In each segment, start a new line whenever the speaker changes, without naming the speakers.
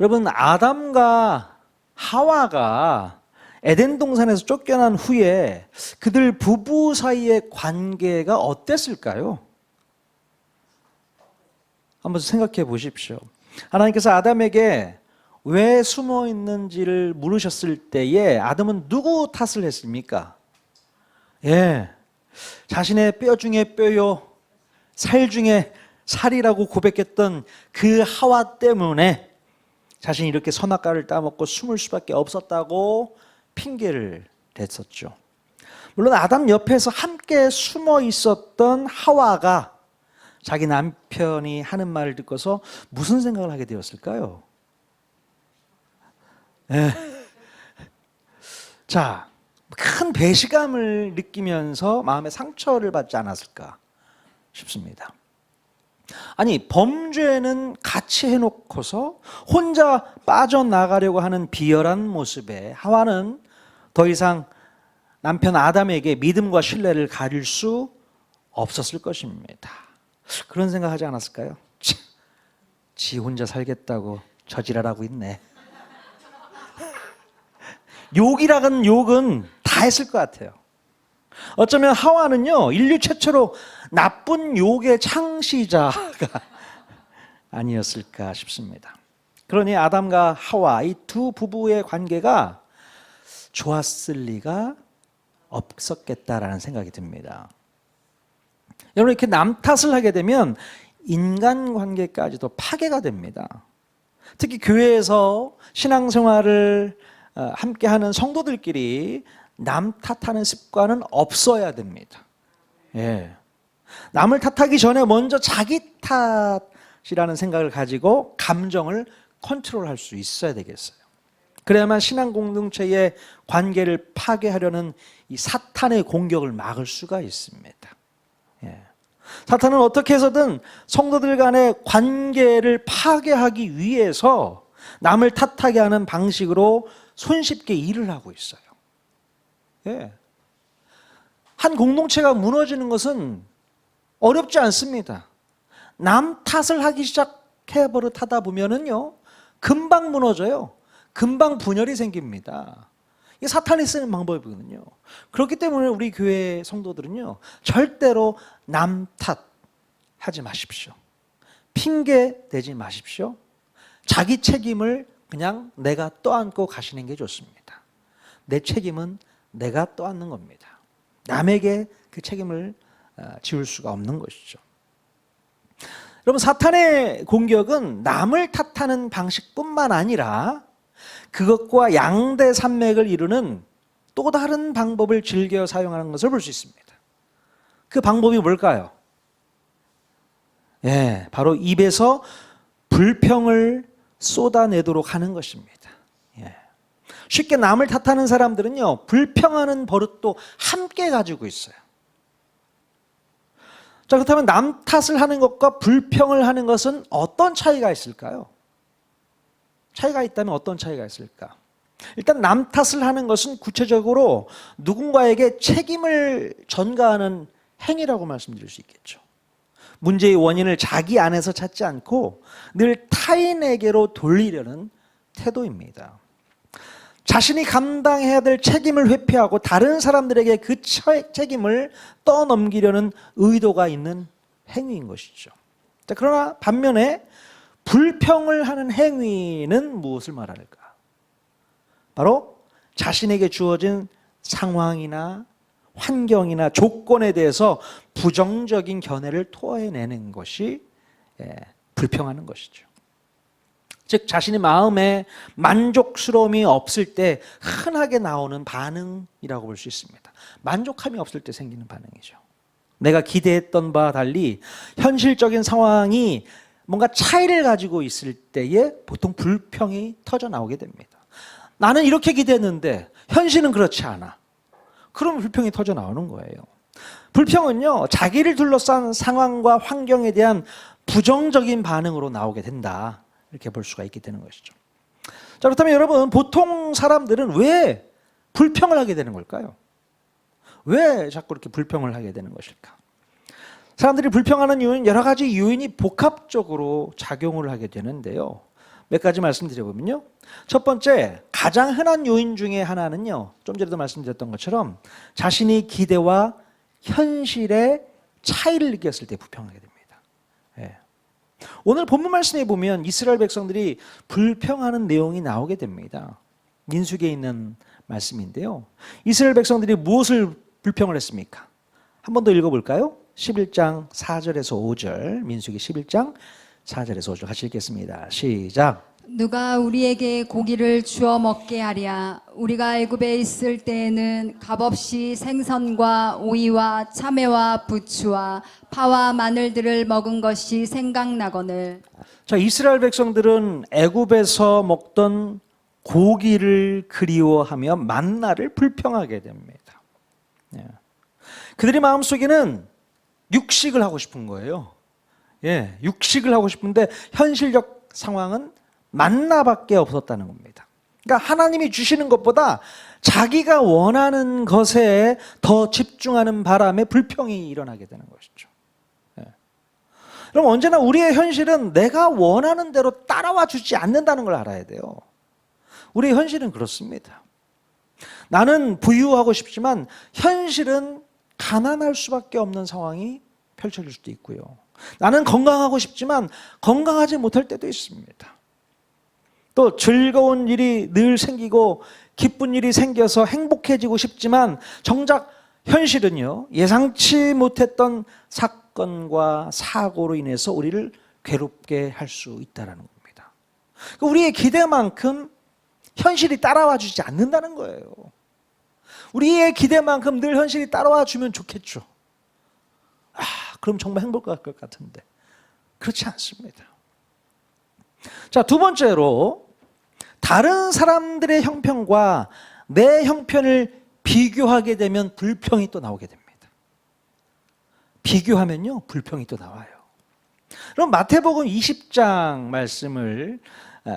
여러분, 아담과 하와가 에덴 동산에서 쫓겨난 후에 그들 부부 사이의 관계가 어땠을까요? 한번 생각해 보십시오. 하나님께서 아담에게 왜 숨어 있는지를 물으셨을 때에 아담은 누구 탓을 했습니까? 자신의 뼈 중에 뼈요, 살 중에 살이라고 고백했던 그 하와 때문에 자신이 이렇게 선악과를 따먹고 숨을 수밖에 없었다고 핑계를 댔었죠. 물론 아담 옆에서 함께 숨어 있었던 하와가 자기 남편이 하는 말을 듣고서 무슨 생각을 하게 되었을까요? 자, 큰 배신감을 느끼면서 마음의 상처를 받지 않았을까 싶습니다. 아니, 범죄는 같이 해놓고서 혼자 빠져나가려고 하는 비열한 모습에 하와는 더 이상 남편 아담에게 믿음과 신뢰를 가질 수 없었을 것입니다. 그런 생각하지 않았을까요? 지 혼자 살겠다고 저지랄하고 있네. 욕이라는 욕은 다 했을 것 같아요. 어쩌면 하와는요, 인류 최초로 나쁜 욕의 창시자가 아니었을까 싶습니다. 그러니 아담과 하와, 이 두 부부의 관계가 좋았을 리가 없었겠다라는 생각이 듭니다. 여러분, 이렇게 남 탓을 하게 되면 인간관계까지도 파괴가 됩니다. 특히 교회에서 신앙생활을 함께하는 성도들끼리 남 탓하는 습관은 없어야 됩니다. 남을 탓하기 전에 먼저 자기 탓이라는 생각을 가지고 감정을 컨트롤할 수 있어야 되겠어요. 그래야만 신앙 공동체의 관계를 파괴하려는 이 사탄의 공격을 막을 수가 있습니다. 사탄은 어떻게 해서든 성도들 간의 관계를 파괴하기 위해서 남을 탓하게 하는 방식으로 손쉽게 일을 하고 있어요. 한 공동체가 무너지는 것은 어렵지 않습니다. 남 탓을 하기 시작해 버릇하다 보면은요, 금방 무너져요. 금방 분열이 생깁니다. 이게 사탄이 쓰는 방법이거든요. 그렇기 때문에 우리 교회 성도들은요, 절대로 남 탓하지 마십시오. 핑계 대지 마십시오. 자기 책임을 그냥 내가 떠안고 가시는 게 좋습니다. 내 책임은 내가 떠안는 겁니다. 남에게 그 책임을 지울 수가 없는 것이죠. 여러분, 사탄의 공격은 남을 탓하는 방식뿐만 아니라 그것과 양대산맥을 이루는 또 다른 방법을 즐겨 사용하는 것을 볼 수 있습니다. 그 방법이 뭘까요? 바로 입에서 불평을 쏟아내도록 하는 것입니다. 쉽게 남을 탓하는 사람들은요, 불평하는 버릇도 함께 가지고 있어요. 자, 그렇다면 남 탓을 하는 것과 불평을 하는 것은 어떤 차이가 있을까요? 차이가 있다면 어떤 차이가 있을까? 일단 남 탓을 하는 것은 구체적으로 누군가에게 책임을 전가하는 행위라고 말씀드릴 수 있겠죠. 문제의 원인을 자기 안에서 찾지 않고 늘 타인에게로 돌리려는 태도입니다. 자신이 감당해야 될 책임을 회피하고 다른 사람들에게 그 책임을 떠넘기려는 의도가 있는 행위인 것이죠. 자, 그러나 반면에 불평을 하는 행위는 무엇을 말할까? 바로 자신에게 주어진 상황이나 환경이나 조건에 대해서 부정적인 견해를 토해내는 것이 불평하는 것이죠. 즉, 자신의 마음에 만족스러움이 없을 때 흔하게 나오는 반응이라고 볼 수 있습니다. 만족함이 없을 때 생기는 반응이죠. 내가 기대했던 바와 달리 현실적인 상황이 뭔가 차이를 가지고 있을 때에 보통 불평이 터져 나오게 됩니다. 나는 이렇게 기대했는데 현실은 그렇지 않아. 그럼 불평이 터져 나오는 거예요. 불평은요, 자기를 둘러싼 상황과 환경에 대한 부정적인 반응으로 나오게 된다, 이렇게 볼 수가 있게 되는 것이죠. 자, 그렇다면 여러분, 보통 사람들은 왜 불평을 하게 되는 걸까요? 왜 자꾸 이렇게 불평을 하게 되는 것일까? 사람들이 불평하는 이유는 여러 가지 요인이 복합적으로 작용을 하게 되는데요. 몇 가지 말씀드려보면요. 첫 번째, 가장 흔한 요인 중에 하나는요, 좀 전에도 말씀드렸던 것처럼 자신이 기대와 현실의 차이를 느꼈을 때 불평하게 됩니다. 예. 오늘 본문 말씀에 보면 이스라엘 백성들이 불평하는 내용이 나오게 됩니다. 민수기에 있는 말씀인데요. 이스라엘 백성들이 무엇을 불평을 했습니까? 한 번 더 읽어볼까요? 11장 4절에서 5절, 민수기 11장 4절에서 5절 같이 읽겠습니다. 시작.
누가 우리에게 고기를 주어 먹게 하랴. 우리가 애굽에 있을 때에는 값없이 생선과 오이와 참외와 부추와 파와 마늘들을 먹은 것이 생각나거늘.
자, 이스라엘 백성들은 애굽에서 먹던 고기를 그리워하며 만나를 불평하게 됩니다. 예. 그들의 마음속에는 육식을 하고 싶은 거예요. 예, 육식을 하고 싶은데 현실적 상황은 만나밖에 없었다는 겁니다. 그러니까 하나님이 주시는 것보다 자기가 원하는 것에 더 집중하는 바람에 불평이 일어나게 되는 것이죠. 예. 그럼 언제나 우리의 현실은 내가 원하는 대로 따라와 주지 않는다는 걸 알아야 돼요. 우리의 현실은 그렇습니다. 나는 부유하고 싶지만 현실은 가난할 수밖에 없는 상황이 펼쳐질 수도 있고요. 나는 건강하고 싶지만 건강하지 못할 때도 있습니다. 또 즐거운 일이 늘 생기고 기쁜 일이 생겨서 행복해지고 싶지만 정작 현실은요, 예상치 못했던 사건과 사고로 인해서 우리를 괴롭게 할 수 있다는 겁니다. 우리의 기대만큼 현실이 따라와 주지 않는다는 거예요. 우리의 기대만큼 늘 현실이 따라와 주면 좋겠죠. 그럼 정말 행복할 것 같은데 그렇지 않습니다. 자, 두 번째로 다른 사람들의 형편과 내 형편을 비교하게 되면 불평이 또 나오게 됩니다. 비교하면요, 불평이 또 나와요. 그럼 마태복음 20장 말씀을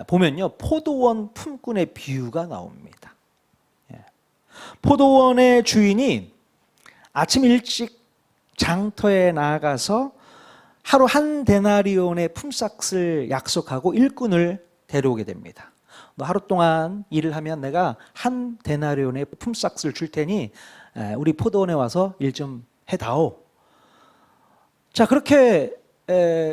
보면요, 포도원 품꾼의 비유가 나옵니다. 포도원의 주인이 아침 일찍 장터에 나가서 하루 한 데나리온의 품삯을 약속하고 일꾼을 데려오게 됩니다. 너 하루 동안 일을 하면 내가 한 데나리온의 품삯을 줄 테니 우리 포도원에 와서 일 좀 해다오. 자, 그렇게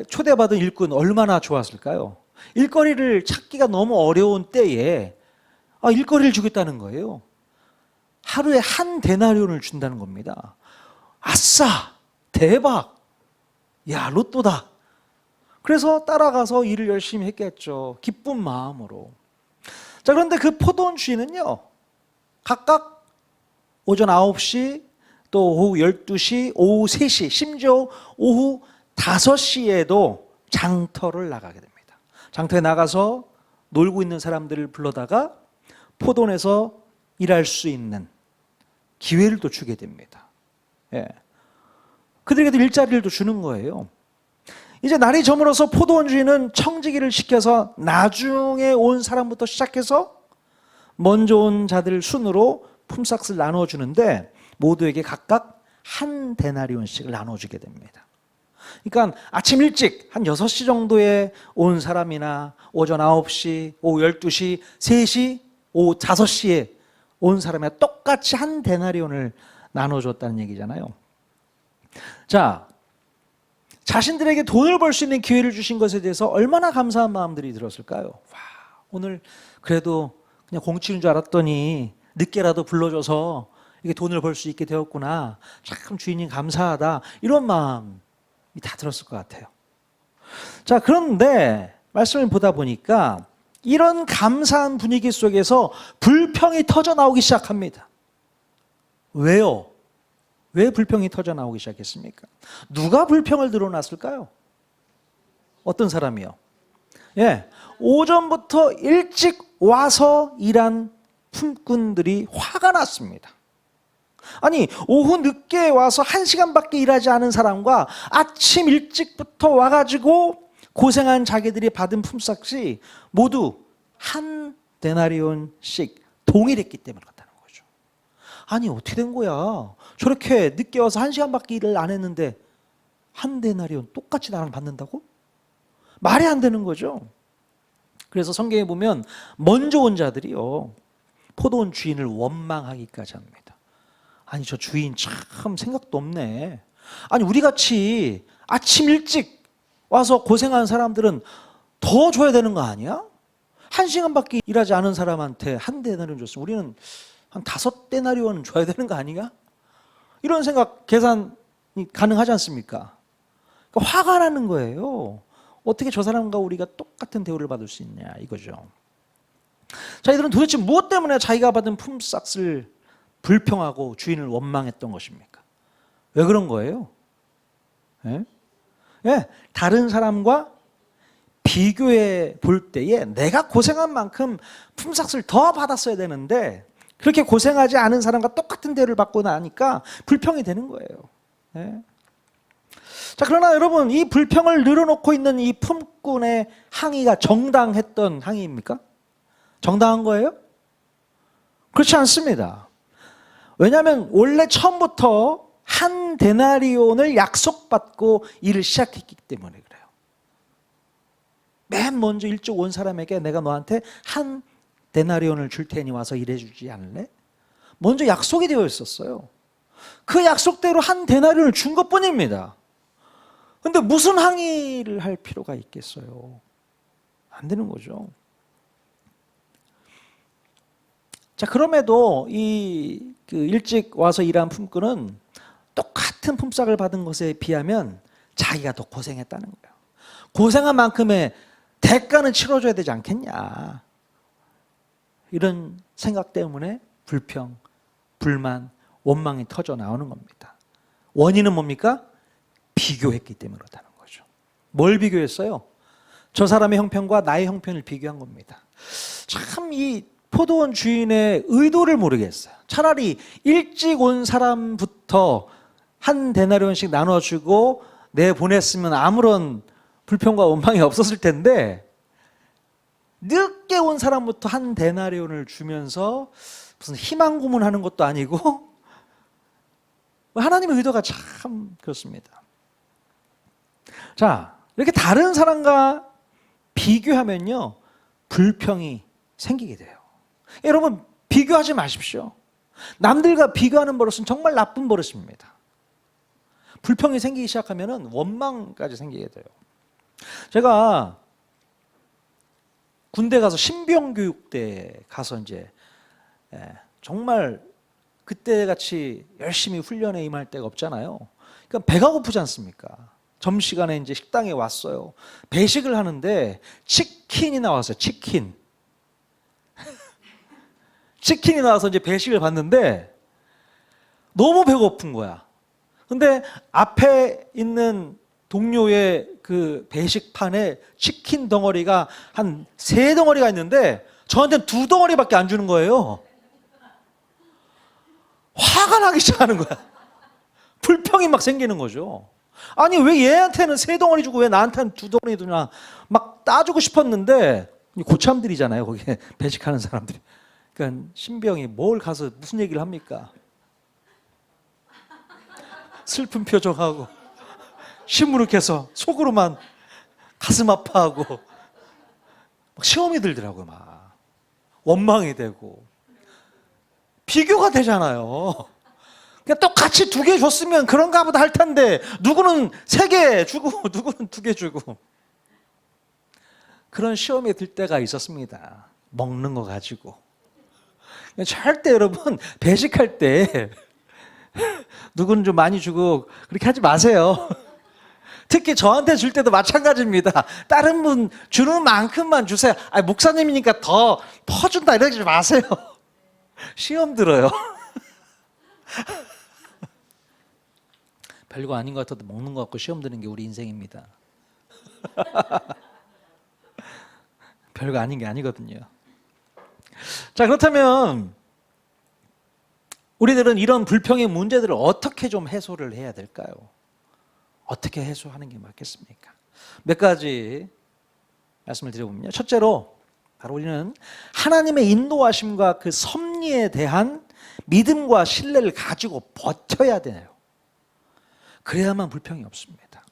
초대받은 일꾼 얼마나 좋았을까요? 일거리를 찾기가 너무 어려운 때에 일거리를 주겠다는 거예요. 하루에 한 데나리온을 준다는 겁니다. 아싸! 대박! 야, 로또다! 그래서 따라가서 일을 열심히 했겠죠. 기쁜 마음으로. 자, 그런데 그 포도원 주인은요, 각각 오전 9시, 또 오후 12시, 오후 3시, 심지어 오후 5시에도 장터를 나가게 됩니다. 장터에 나가서 놀고 있는 사람들을 불러다가 포도원에서 일할 수 있는 기회를 또 주게 됩니다. 예. 그들에게도 일자리를 또 주는 거예요. 이제 날이 저물어서 포도원 주인은 청지기를 시켜서 나중에 온 사람부터 시작해서 먼저 온 자들 순으로 품삯을 나눠주는데 모두에게 각각 한 데나리온씩을 나눠주게 됩니다. 그러니까 아침 일찍 한 6시 정도에 온 사람이나 오전 9시, 오후 12시, 3시, 오후 5시에 온 사람이나 똑같이 한 데나리온을 나눠줬다는 얘기잖아요. 자, 자신들에게 돈을 벌 수 있는 기회를 주신 것에 대해서 얼마나 감사한 마음들이 들었을까요? 와, 오늘 그래도 그냥 공치는 줄 알았더니 늦게라도 불러줘서 이게 돈을 벌 수 있게 되었구나. 참 주인님 감사하다. 이런 마음이 다 들었을 것 같아요. 자, 그런데 말씀을 보다 보니까 이런 감사한 분위기 속에서 불평이 터져 나오기 시작합니다. 왜요? 왜 불평이 터져 나오기 시작했습니까? 누가 불평을 드러났을까요? 어떤 사람이요? 예, 오전부터 일찍 와서 일한 품꾼들이 화가 났습니다. 아니, 오후 늦게 와서 1시간밖에 일하지 않은 사람과 아침 일찍부터 와가지고 고생한 자기들이 받은 품삯이 모두 한 데나리온씩 동일했기 때문에 그렇다는 거죠. 아니, 어떻게 된 거야? 저렇게 늦게 와서 1시간밖에 일을 안 했는데 한 데나리온 똑같이 나랑 받는다고? 말이 안 되는 거죠. 그래서 성경에 보면 먼저 온 자들이요, 포도원 주인을 원망하기까지 합니다. 아니, 저 주인 참 생각도 없네. 아니, 우리같이 아침 일찍 와서 고생한 사람들은 더 줘야 되는 거 아니야? 1시간밖에 일하지 않은 사람한테 한 데나리온 줬으면 우리는 한 5데나리온은 줘야 되는 거 아니야? 이런 생각, 계산이 가능하지 않습니까? 그러니까 화가 나는 거예요. 어떻게 저 사람과 우리가 똑같은 대우를 받을 수 있냐, 이거죠. 자, 이들은 도대체 무엇 때문에 자기가 받은 품삯을 불평하고 주인을 원망했던 것입니까? 왜 그런 거예요? 예? 예, 다른 사람과 비교해 볼 때에 내가 고생한 만큼 품삯을 더 받았어야 되는데 그렇게 고생하지 않은 사람과 똑같은 대우를 받고 나니까 불평이 되는 거예요. 예. 자, 그러나 여러분, 이 불평을 늘어놓고 있는 이 품꾼의 항의가 정당했던 항의입니까? 정당한 거예요? 그렇지 않습니다. 왜냐하면 원래 처음부터 한 데나리온을 약속받고 일을 시작했기 때문에 그래요. 맨 먼저 일찍 온 사람에게 내가 너한테 한 데나리온을 줄 테니 와서 일해주지 않을래? 먼저 약속이 되어 있었어요. 그 약속대로 한 데나리온을 준 것뿐입니다. 근데 무슨 항의를 할 필요가 있겠어요? 안 되는 거죠. 자, 그럼에도 그 일찍 와서 일한 품꾼은 똑같은 품삯을 받은 것에 비하면 자기가 더 고생했다는 거예요. 고생한 만큼의 대가는 치러줘야 되지 않겠냐. 이런 생각 때문에 불평, 불만, 원망이 터져 나오는 겁니다. 원인은 뭡니까? 비교했기 때문에 그렇다는 거죠. 뭘 비교했어요? 저 사람의 형편과 나의 형편을 비교한 겁니다. 참 이 포도원 주인의 의도를 모르겠어요. 차라리 일찍 온 사람부터 한 데나리온씩 나눠주고 내보냈으면 아무런 불평과 원망이 없었을 텐데 늦게 온 사람부터 한 데나리온을 주면서 무슨 희망 고문하는 것도 아니고 하나님의 의도가 참 그렇습니다. 자, 이렇게 다른 사람과 비교하면요 불평이 생기게 돼요. 여러분, 비교하지 마십시오. 남들과 비교하는 버릇은 정말 나쁜 버릇입니다. 불평이 생기기 시작하면 원망까지 생기게 돼요. 제가 군대 가서 신병교육대 가서 이제 정말 그때 같이 열심히 훈련에 임할 때가 없잖아요. 그러니까 배가 고프지 않습니까? 점심시간에 이제 식당에 왔어요. 배식을 하는데 치킨이 나왔어요. 치킨이 나와서 이제 배식을 받는데 너무 배고픈 거야. 근데 앞에 있는 동료의 그 배식판에 치킨 덩어리가 한 3덩어리가 있는데 저한테는 2덩어리밖에 안 주는 거예요. 화가 나기 시작하는 거야. 불평이 막 생기는 거죠. 아니, 왜 얘한테는 3덩어리 주고 왜 나한테는 2덩어리 주냐. 막 따주고 싶었는데 고참들이잖아요. 거기에 배식하는 사람들이. 그러니까 신병이 뭘 가서 무슨 얘기를 합니까? 슬픈 표정하고 시무룩해서 속으로만 가슴 아파하고 막 시험이 들더라고요. 막 원망이 되고 비교가 되잖아요. 그냥 똑같이 2개 줬으면 그런가 보다 할 텐데 누구는 3개 주고 누구는 2개 주고 그런 시험에 들 때가 있었습니다. 먹는 거 가지고. 절대 여러분 배식할 때 누구는 좀 많이 주고 그렇게 하지 마세요. 특히 저한테 줄 때도 마찬가지입니다. 다른 분 주는 만큼만 주세요. 아니, 목사님이니까 더 퍼준다 이러지 마세요. 시험 들어요. 별거 아닌 것 같아도 먹는 것 같고 시험 드는 게 우리 인생입니다. 별거 아닌 게 아니거든요. 자, 그렇다면 우리들은 이런 불평의 문제들을 어떻게 좀 해소를 해야 될까요? 어떻게 해소하는 게 맞겠습니까? 몇 가지 말씀을 드려보면요. 첫째로 바로 우리는 하나님의 인도하심과 그 섭리에 대한 믿음과 신뢰를 가지고 버텨야 돼요. 그래야만 불평이 없습니다.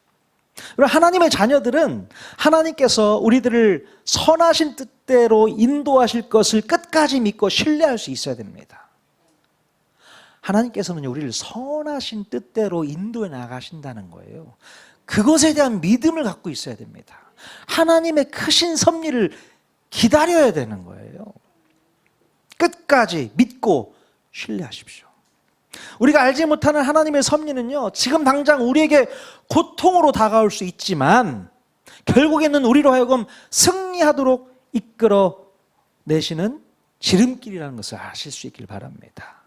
그리고 하나님의 자녀들은 하나님께서 우리들을 선하신 뜻대로 인도하실 것을 끝까지 믿고 신뢰할 수 있어야 됩니다. 하나님께서는 우리를 선하신 뜻대로 인도해 나가신다는 거예요. 그것에 대한 믿음을 갖고 있어야 됩니다. 하나님의 크신 섭리를 기다려야 되는 거예요. 끝까지 믿고 신뢰하십시오. 우리가 알지 못하는 하나님의 섭리는요, 지금 당장 우리에게 고통으로 다가올 수 있지만 결국에는 우리로 하여금 승리하도록 이끌어 내시는 지름길이라는 것을 아실 수 있길 바랍니다.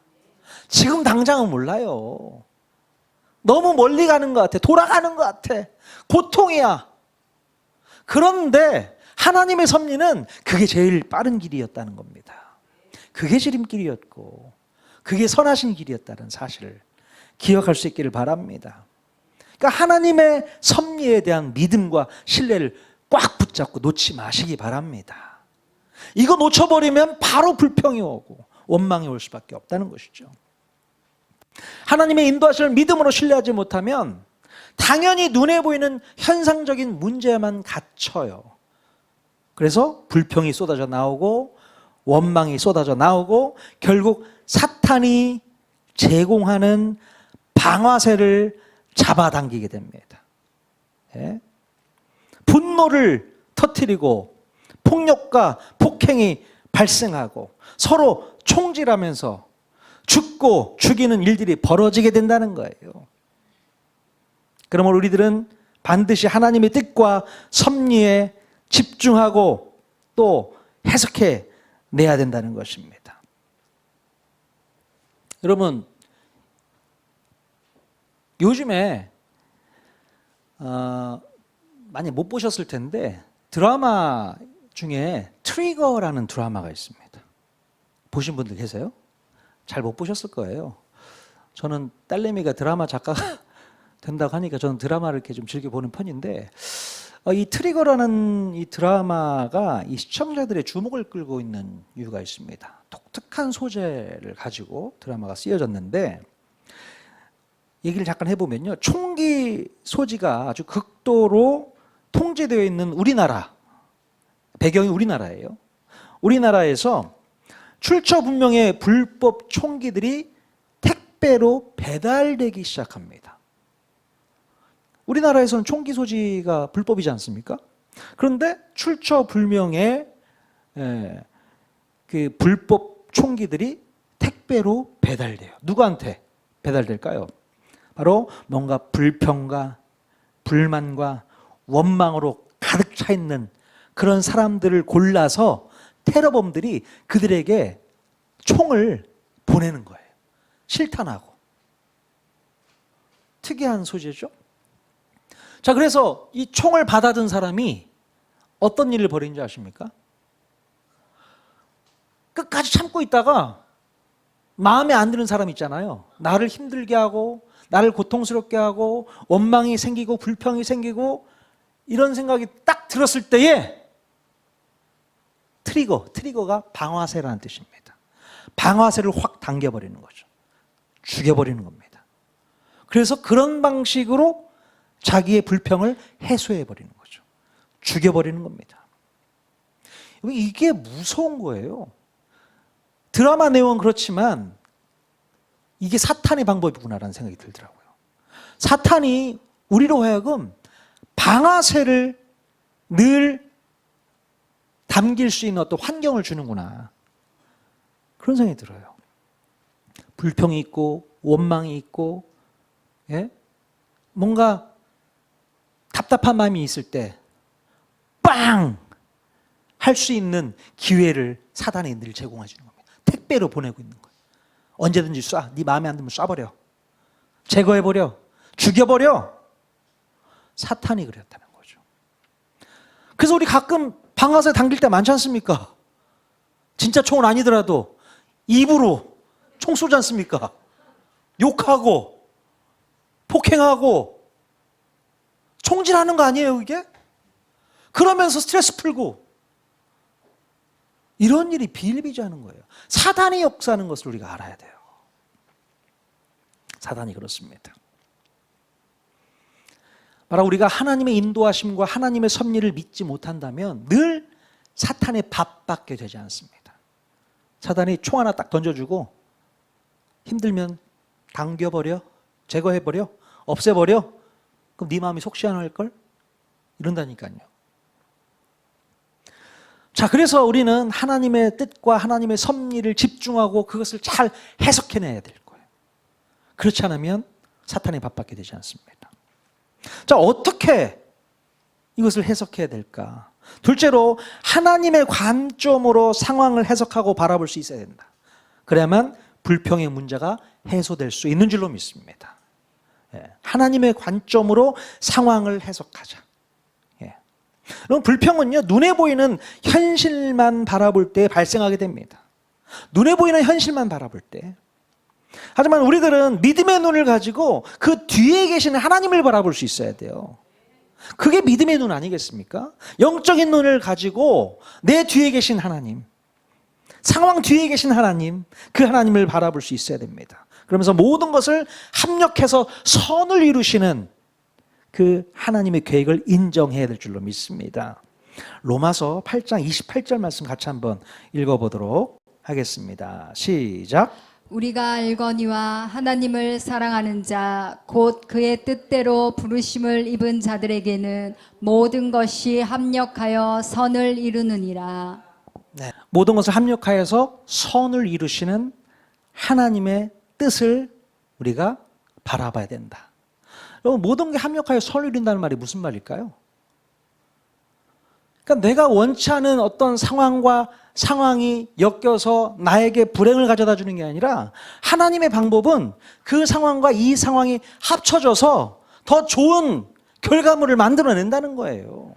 지금 당장은 몰라요. 너무 멀리 가는 것 같아. 돌아가는 것 같아. 고통이야. 그런데 하나님의 섭리는 그게 제일 빠른 길이었다는 겁니다. 그게 지름길이었고 그게 선하신 길이었다는 사실을 기억할 수 있기를 바랍니다. 그러니까 하나님의 섭리에 대한 믿음과 신뢰를 꽉 붙잡고 놓지 마시기 바랍니다. 이거 놓쳐버리면 바로 불평이 오고 원망이 올 수밖에 없다는 것이죠. 하나님의 인도하심을 믿음으로 신뢰하지 못하면 당연히 눈에 보이는 현상적인 문제만 갇혀요. 그래서 불평이 쏟아져 나오고 원망이 쏟아져 나오고 결국 사탄이 제공하는 방아쇠를 잡아당기게 됩니다. 예? 분노를 터뜨리고 폭력과 폭행이 발생하고 서로 총질하면서 죽고 죽이는 일들이 벌어지게 된다는 거예요. 그러므로 우리들은 반드시 하나님의 뜻과 섭리에 집중하고 또 해석해 내야 된다는 것입니다. 여러분, 요즘에 많이 못 보셨을 텐데 드라마 중에 트리거라는 드라마가 있습니다. 보신 분들 계세요? 잘 못 보셨을 거예요. 저는 딸내미가 드라마 작가가 된다고 하니까 저는 드라마를 이렇게 좀 즐겨보는 편인데 이 트리거라는 이 드라마가 이 시청자들의 주목을 끌고 있는 이유가 있습니다. 독특한 소재를 가지고 드라마가 쓰여졌는데 얘기를 잠깐 해보면요. 총기 소지가 아주 극도로 통제되어 있는 우리나라, 배경이 우리나라예요. 우리나라에서 출처불명의 불법 총기들이 택배로 배달되기 시작합니다. 우리나라에서는 총기 소지가 불법이지 않습니까? 그런데 출처불명의 그 불법 총기들이 택배로 배달돼요. 누구한테 배달될까요? 바로 뭔가 불평과 불만과 원망으로 가득 차 있는 그런 사람들을 골라서 테러범들이 그들에게 총을 보내는 거예요. 실탄하고. 특이한 소재죠. 자, 그래서 이 총을 받아든 사람이 어떤 일을 벌이는지 아십니까? 끝까지 참고 있다가 마음에 안 드는 사람 있잖아요. 나를 힘들게 하고 나를 고통스럽게 하고 원망이 생기고 불평이 생기고 이런 생각이 딱 들었을 때에 트리거가 방아쇠라는 뜻입니다. 방아쇠를 확 당겨버리는 거죠. 죽여버리는 겁니다. 그래서 그런 방식으로 자기의 불평을 해소해버리는 거죠. 죽여버리는 겁니다. 이게 무서운 거예요. 드라마 내용은 그렇지만 이게 사탄의 방법이구나라는 생각이 들더라고요. 사탄이 우리로 하여금 방아쇠를 늘 담길 수 있는 어떤 환경을 주는구나. 그런 생각이 들어요. 불평이 있고 원망이 있고 예? 뭔가 답답한 마음이 있을 때 빵! 할 수 있는 기회를 사단이 늘 제공해 주는 겁니다. 택배로 보내고 있는 거예요. 언제든지 쏴. 네 마음에 안 들면 쏴버려. 제거해버려. 죽여버려. 사탄이 그랬다는 거죠. 그래서 우리 가끔 방아쇠 당길 때 많지 않습니까? 진짜 총은 아니더라도 입으로 총 쏘지 않습니까? 욕하고 폭행하고 총질하는 거 아니에요, 이게? 그러면서 스트레스 풀고 이런 일이 비일비재하는 거예요. 사단이 역사하는 것을 우리가 알아야 돼요. 사단이 그렇습니다. 바로 우리가 하나님의 인도하심과 하나님의 섭리를 믿지 못한다면 늘 사탄의 밥받게 되지 않습니다. 사탄이 총 하나 딱 던져주고 힘들면 당겨버려, 제거해버려, 없애버려. 그럼 네 마음이 속 시원할걸? 이런다니까요. 자, 그래서 우리는 하나님의 뜻과 하나님의 섭리를 집중하고 그것을 잘 해석해내야 될 거예요. 그렇지 않으면 사탄의 밥받게 되지 않습니다. 자, 어떻게 이것을 해석해야 될까? 둘째로 하나님의 관점으로 상황을 해석하고 바라볼 수 있어야 된다. 그래야만 불평의 문제가 해소될 수 있는 줄로 믿습니다. 하나님의 관점으로 상황을 해석하자. 그럼 불평은요, 눈에 보이는 현실만 바라볼 때 발생하게 됩니다. 눈에 보이는 현실만 바라볼 때. 하지만 우리들은 믿음의 눈을 가지고 그 뒤에 계신 하나님을 바라볼 수 있어야 돼요. 그게 믿음의 눈 아니겠습니까? 영적인 눈을 가지고 내 뒤에 계신 하나님, 상황 뒤에 계신 하나님, 그 하나님을 바라볼 수 있어야 됩니다. 그러면서 모든 것을 합력해서 선을 이루시는 그 하나님의 계획을 인정해야 될 줄로 믿습니다. 로마서 8장 28절 말씀 같이 한번 읽어보도록 하겠습니다. 시작.
우리가 알거니와 하나님을 사랑하는 자 곧 그의 뜻대로 부르심을 입은 자들에게는 모든 것이 합력하여 선을 이루느니라.
네. 모든 것을 합력하여서 선을 이루시는 하나님의 뜻을 우리가 바라봐야 된다. 여러분, 모든 게 합력하여 선을 이룬다는 말이 무슨 말일까요? 그러니까 내가 원치 않은 어떤 상황이 엮여서 나에게 불행을 가져다 주는 게 아니라 하나님의 방법은 그 상황과 이 상황이 합쳐져서 더 좋은 결과물을 만들어낸다는 거예요.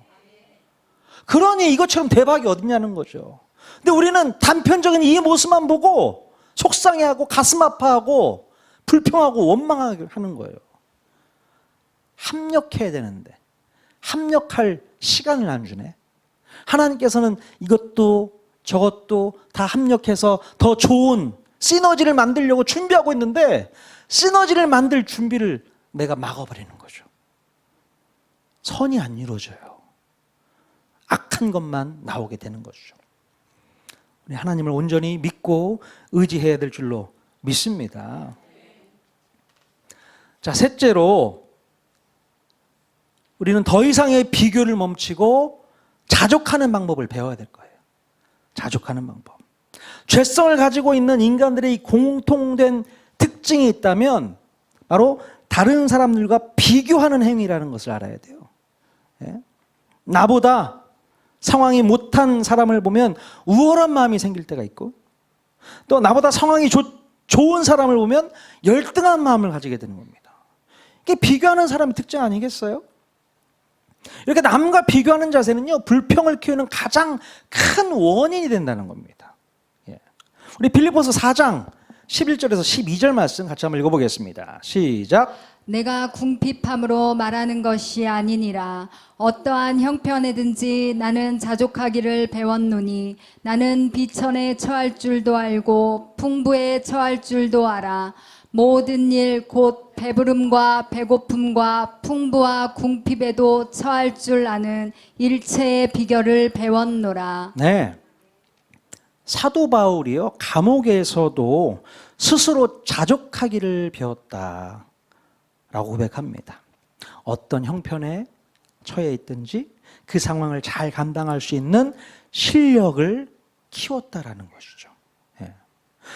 그러니 이것처럼 대박이 어딨냐는 거죠. 근데 우리는 단편적인 이 모습만 보고 속상해하고 가슴 아파하고 불평하고 원망하게 하는 거예요. 합력해야 되는데 합력할 시간을 안 주네. 하나님께서는 이것도 저것도 다 합력해서 더 좋은 시너지를 만들려고 준비하고 있는데 시너지를 만들 준비를 내가 막아버리는 거죠. 선이 안 이루어져요. 악한 것만 나오게 되는 것이죠. 우리 하나님을 온전히 믿고 의지해야 될 줄로 믿습니다. 자, 셋째로 우리는 더 이상의 비교를 멈추고 자족하는 방법을 배워야 될 거예요. 자족하는 방법. 죄성을 가지고 있는 인간들의 이 공통된 특징이 있다면 바로 다른 사람들과 비교하는 행위라는 것을 알아야 돼요. 나보다 상황이 못한 사람을 보면 우월한 마음이 생길 때가 있고 또 나보다 상황이 좋은 사람을 보면 열등한 마음을 가지게 되는 겁니다. 이게 비교하는 사람의 특징 아니겠어요? 이렇게 남과 비교하는 자세는요, 불평을 키우는 가장 큰 원인이 된다는 겁니다. 우리 빌립보서 4장 11절에서 12절 말씀 같이 한번 읽어보겠습니다. 시작.
내가 궁핍함으로 말하는 것이 아니니라. 어떠한 형편에든지 나는 자족하기를 배웠노니 나는 비천에 처할 줄도 알고 풍부에 처할 줄도 알아. 모든 일 곧 배부름과 배고픔과 풍부와 궁핍에도 처할 줄 아는 일체의 비결을 배웠노라.
네. 사도 바울이요, 감옥에서도 스스로 자족하기를 배웠다라고 고백합니다. 어떤 형편에 처해 있든지 그 상황을 잘 감당할 수 있는 실력을 키웠다라는 것이죠.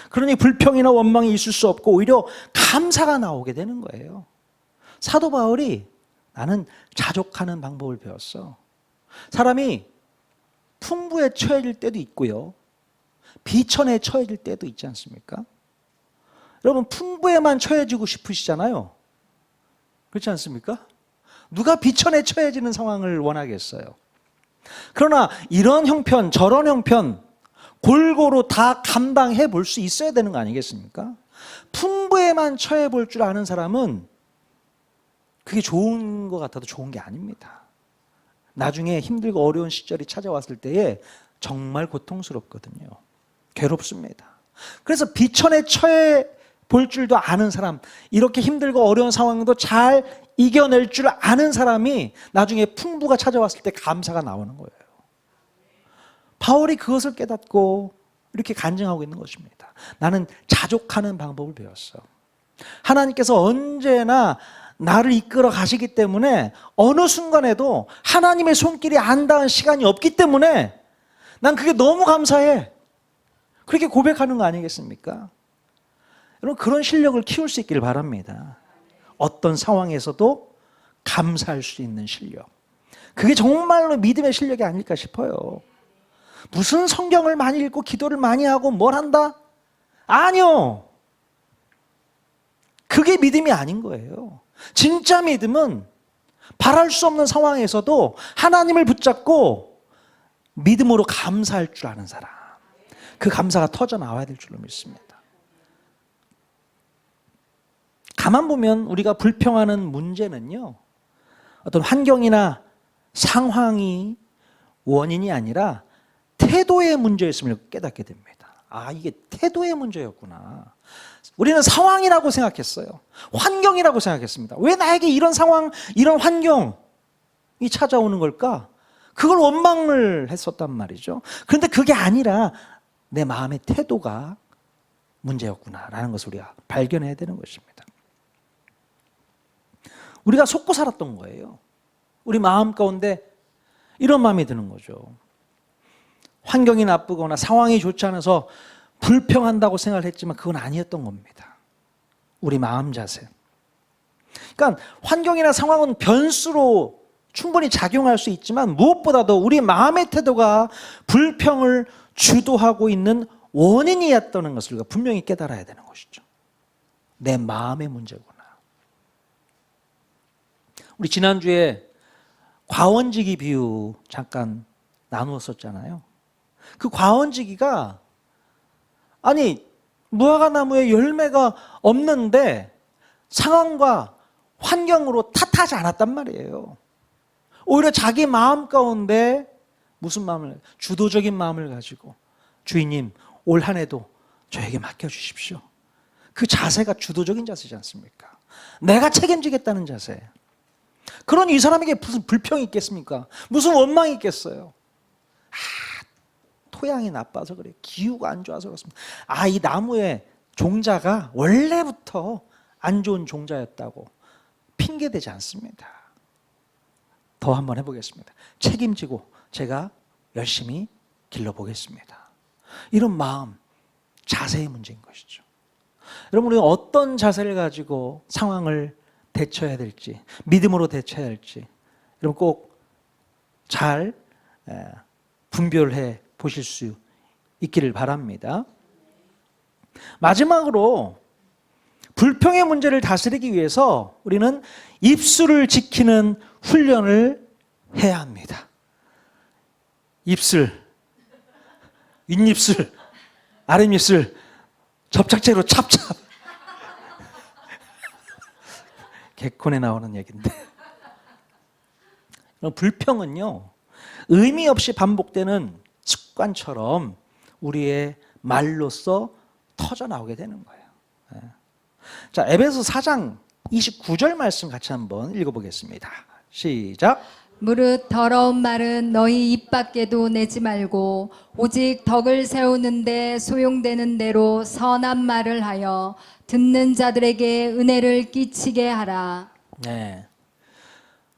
그러니 불평이나 원망이 있을 수 없고 오히려 감사가 나오게 되는 거예요. 사도 바울이 나는 자족하는 방법을 배웠어. 사람이 풍부에 처해질 때도 있고요, 비천에 처해질 때도 있지 않습니까? 여러분, 풍부에만 처해지고 싶으시잖아요. 그렇지 않습니까? 누가 비천에 처해지는 상황을 원하겠어요? 그러나 이런 형편 저런 형편 골고루 다 감당해 볼 수 있어야 되는 거 아니겠습니까? 풍부에만 처해 볼 줄 아는 사람은 그게 좋은 것 같아도 좋은 게 아닙니다. 나중에 힘들고 어려운 시절이 찾아왔을 때에 정말 고통스럽거든요. 괴롭습니다. 그래서 비천에 처해 볼 줄도 아는 사람, 이렇게 힘들고 어려운 상황도 잘 이겨낼 줄 아는 사람이 나중에 풍부가 찾아왔을 때 감사가 나오는 거예요. 바울이 그것을 깨닫고 이렇게 간증하고 있는 것입니다. 나는 자족하는 방법을 배웠어. 하나님께서 언제나 나를 이끌어 가시기 때문에 어느 순간에도 하나님의 손길이 안 닿은 시간이 없기 때문에 난 그게 너무 감사해. 그렇게 고백하는 거 아니겠습니까? 여러분, 그런 실력을 키울 수 있기를 바랍니다. 어떤 상황에서도 감사할 수 있는 실력. 그게 정말로 믿음의 실력이 아닐까 싶어요. 무슨 성경을 많이 읽고 기도를 많이 하고 뭘 한다? 아니요. 그게 믿음이 아닌 거예요. 진짜 믿음은 바랄 수 없는 상황에서도 하나님을 붙잡고 믿음으로 감사할 줄 아는 사람. 그 감사가 터져 나와야 될 줄로 믿습니다. 가만 보면 우리가 불평하는 문제는요, 어떤 환경이나 상황이 원인이 아니라 태도의 문제였음을 깨닫게 됩니다. 아, 이게 태도의 문제였구나. 우리는 상황이라고 생각했어요. 환경이라고 생각했습니다. 왜 나에게 이런 상황, 이런 환경이 찾아오는 걸까? 그걸 원망을 했었단 말이죠. 그런데 그게 아니라 내 마음의 태도가 문제였구나라는 것을 우리가 발견해야 되는 것입니다. 우리가 속고 살았던 거예요. 우리 마음 가운데 이런 마음이 드는 거죠. 환경이 나쁘거나 상황이 좋지 않아서 불평한다고 생각을 했지만 그건 아니었던 겁니다. 우리 마음 자세. 그러니까 환경이나 상황은 변수로 충분히 작용할 수 있지만 무엇보다도 우리 마음의 태도가 불평을 주도하고 있는 원인이었다는 것을 우리가 분명히 깨달아야 되는 것이죠. 내 마음의 문제구나. 우리 지난주에 과원지기 비유 잠깐 나누었었잖아요. 그 과원지기가 아니 무화과나무에 열매가 없는데 상황과 환경으로 탓하지 않았단 말이에요. 오히려 자기 마음 가운데 무슨 마음을, 주도적인 마음을 가지고 주인님 올 한 해도 저에게 맡겨주십시오. 그 자세가 주도적인 자세지 않습니까? 내가 책임지겠다는 자세. 그런 이 사람에게 무슨 불평이 있겠습니까? 무슨 원망이 있겠어요? 토양이 나빠서 그래. 기후가 안 좋아서 그렇습니다. 이 나무의 종자가 원래부터 안 좋은 종자였다고 핑계대지 않습니다. 더 한번 해보겠습니다. 책임지고 제가 열심히 길러보겠습니다. 이런 마음, 자세의 문제인 것이죠. 여러분, 우리가 어떤 자세를 가지고 상황을 대처해야 될지, 믿음으로 대처해야 할지 여러분 꼭 잘 분별해 보실 수 있기를 바랍니다. 마지막으로 불평의 문제를 다스리기 위해서 우리는 입술을 지키는 훈련을 해야 합니다. 입술, 윗입술, 아랫입술 접착제로 찹찹. 개콘에 나오는 얘기인데. 불평은요, 의미 없이 반복되는 습관처럼 우리의 말로써 터져 나오게 되는 거예요. 자, 에베소 4장 29절 말씀 같이 한번 읽어보겠습니다. 시작.
무릇 더러운 말은 너희 입 밖에도 내지 말고 오직 덕을 세우는데 소용되는 대로 선한 말을 하여 듣는 자들에게 은혜를 끼치게 하라.
네.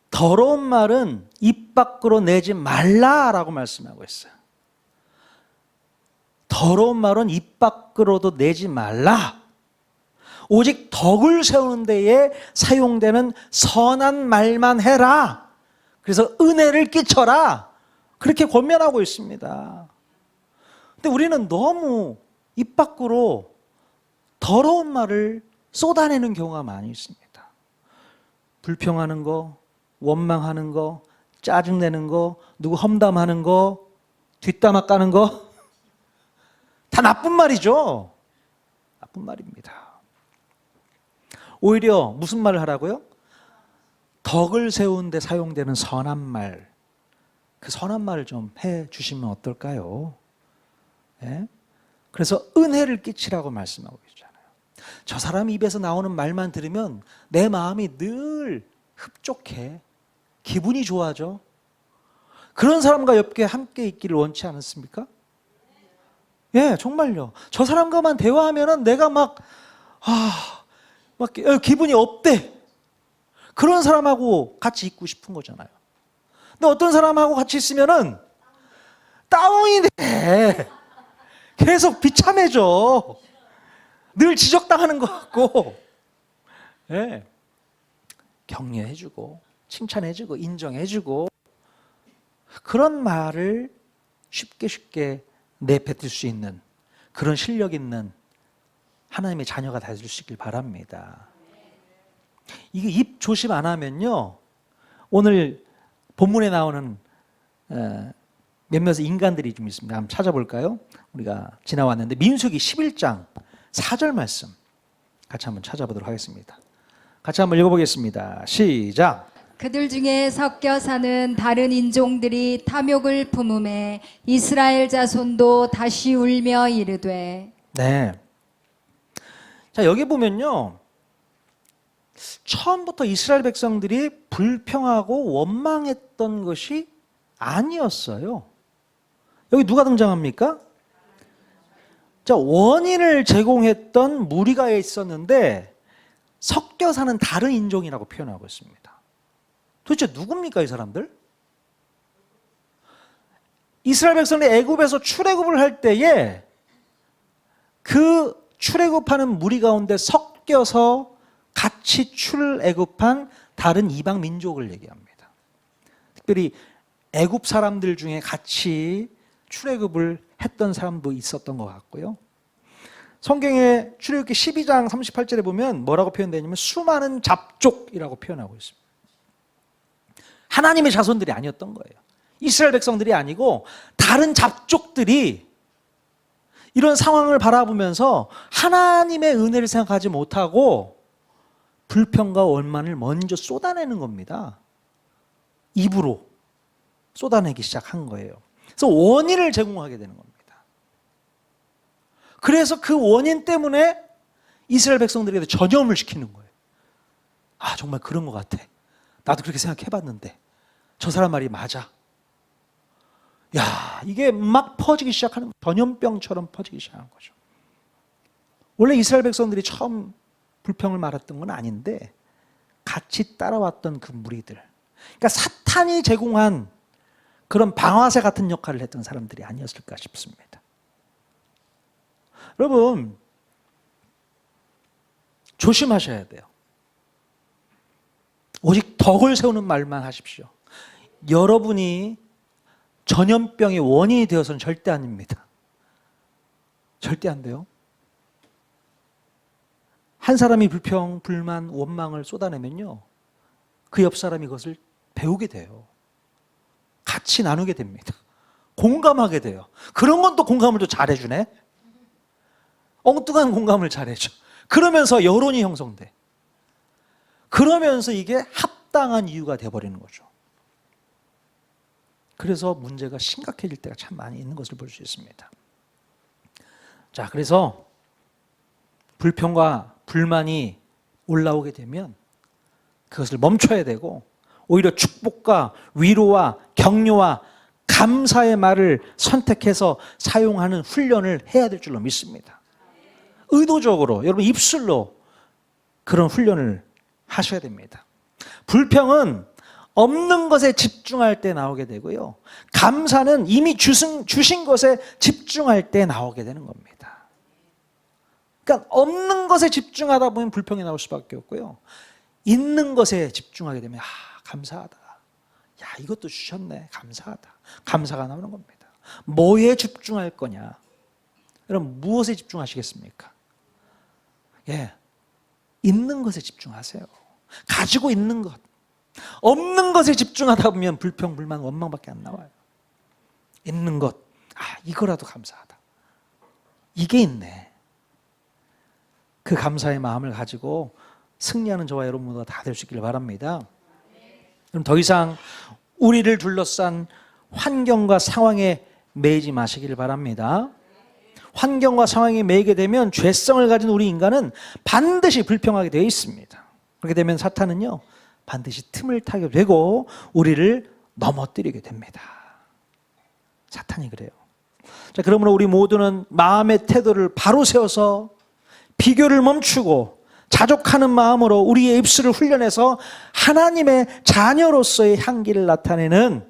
더러운 말은 입 밖으로 내지 말라라고 말씀하고 있어요. 더러운 말은 입 밖으로도 내지 말라. 오직 덕을 세우는 데에 사용되는 선한 말만 해라. 그래서 은혜를 끼쳐라. 그렇게 권면하고 있습니다. 근데 우리는 너무 입 밖으로 더러운 말을 쏟아내는 경우가 많이 있습니다. 불평하는 거, 원망하는 거, 짜증내는 거, 누구 험담하는 거, 뒷담화 까는 거, 다 나쁜 말이죠. 나쁜 말입니다. 오히려 무슨 말을 하라고요? 덕을 세우는 데 사용되는 선한 말, 그 선한 말을 좀 해주시면 어떨까요? 네? 그래서 은혜를 끼치라고 말씀하고 있잖아요. 저 사람 입에서 나오는 말만 들으면 내 마음이 늘 흡족해. 기분이 좋아져. 그런 사람과 함께 있기를 원치 않습니까? 예, 정말요. 저 사람과만 대화하면은 내가 막 기분이 업돼. 그런 사람하고 같이 있고 싶은 거잖아요. 근데 어떤 사람하고 같이 있으면은 다운이 돼. 계속 비참해져. 늘 지적당하는 것 같고. 예. 격려해주고, 칭찬해주고, 인정해주고, 그런 말을 쉽게 내뱉을 수 있는 그런 실력 있는 하나님의 자녀가 되실 수 있길 바랍니다. 이게 입 조심 안 하면요, 오늘 본문에 나오는 몇몇 인간들이 좀 있습니다. 한번 찾아볼까요? 우리가 지나왔는데 민수기 11장 4절 말씀 같이 한번 찾아보도록 하겠습니다. 같이 한번 읽어보겠습니다. 시작.
그들 중에 섞여 사는 다른 인종들이 탐욕을 품음에 이스라엘 자손도 다시 울며 이르되.
네. 자, 여기 보면요, 처음부터 이스라엘 백성들이 불평하고 원망했던 것이 아니었어요. 여기 누가 등장합니까? 자, 원인을 제공했던 무리가 있었는데 섞여 사는 다른 인종이라고 표현하고 있습니다. 도대체 누굽니까, 이 사람들? 이스라엘 백성이 애굽에서 출애굽을 할 때에 그 출애굽하는 무리 가운데 섞여서 같이 출애굽한 다른 이방 민족을 얘기합니다. 특별히 애굽 사람들 중에 같이 출애굽을 했던 사람도 있었던 것 같고요. 성경의 출애굽기 12장 38절에 보면 뭐라고 표현되냐면 수많은 잡족이라고 표현하고 있습니다. 하나님의 자손들이 아니었던 거예요. 이스라엘 백성들이 아니고 다른 잡족들이 이런 상황을 바라보면서 하나님의 은혜를 생각하지 못하고 불평과 원망을 먼저 쏟아내는 겁니다. 입으로 쏟아내기 시작한 거예요. 그래서 원인을 제공하게 되는 겁니다. 그래서 그 원인 때문에 이스라엘 백성들에게 전염을 시키는 거예요. 아, 정말 그런 것 같아. 나도 그렇게 생각해봤는데 저 사람 말이 맞아. 야, 이게 막 퍼지기 시작하는, 전염병처럼 퍼지기 시작한 거죠. 원래 이스라엘 백성들이 처음 불평을 말했던 건 아닌데 같이 따라왔던 그 무리들, 그러니까 사탄이 제공한 그런 방아쇠 같은 역할을 했던 사람들이 아니었을까 싶습니다. 여러분, 조심하셔야 돼요. 오직 덕을 세우는 말만 하십시오. 여러분이 전염병의 원인이 되어서는 절대 아닙니다. 절대 안 돼요. 한 사람이 불평, 불만, 원망을 쏟아내면요, 그 옆 사람이 그것을 배우게 돼요. 같이 나누게 됩니다. 공감하게 돼요. 그런 건 또 공감을 또 잘해주네. 엉뚱한 공감을 잘해줘. 그러면서 여론이 형성돼. 그러면서 이게 합당한 이유가 돼버리는 거죠. 그래서 문제가 심각해질 때가 참 많이 있는 것을 볼 수 있습니다. 자, 그래서 불평과 불만이 올라오게 되면 그것을 멈춰야 되고 오히려 축복과 위로와 격려와 감사의 말을 선택해서 사용하는 훈련을 해야 될 줄로 믿습니다. 의도적으로 여러분 입술로 그런 훈련을 하셔야 됩니다. 불평은 없는 것에 집중할 때 나오게 되고요, 감사는 이미 주신 것에 집중할 때 나오게 되는 겁니다. 그러니까 없는 것에 집중하다 보면 불평이 나올 수밖에 없고요, 있는 것에 집중하게 되면 감사하다, 야 이것도 주셨네, 감사하다, 감사가 나오는 겁니다. 뭐에 집중할 거냐? 여러분 무엇에 집중하시겠습니까? 있는 것에 집중하세요. 가지고 있는 것. 없는 것에 집중하다 보면 불평, 불만, 원망밖에 안 나와요. 있는 것, 이거라도 감사하다, 이게 있네. 그 감사의 마음을 가지고 승리하는 저와 여러분 모두가 다 될 수 있기를 바랍니다. 그럼 더 이상 우리를 둘러싼 환경과 상황에 매이지 마시기를 바랍니다. 환경과 상황에 매이게 되면 죄성을 가진 우리 인간은 반드시 불평하게 되어 있습니다. 그렇게 되면 사탄은요, 반드시 틈을 타게 되고 우리를 넘어뜨리게 됩니다. 사탄이 그래요. 자, 그러므로 우리 모두는 마음의 태도를 바로 세워서 비교를 멈추고 자족하는 마음으로 우리의 입술을 훈련해서 하나님의 자녀로서의 향기를 나타내는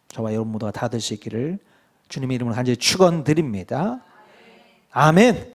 저와 여러분 모두가 다 될 수 있기를 주님의 이름으로 간절히 축원드립니다. 아멘.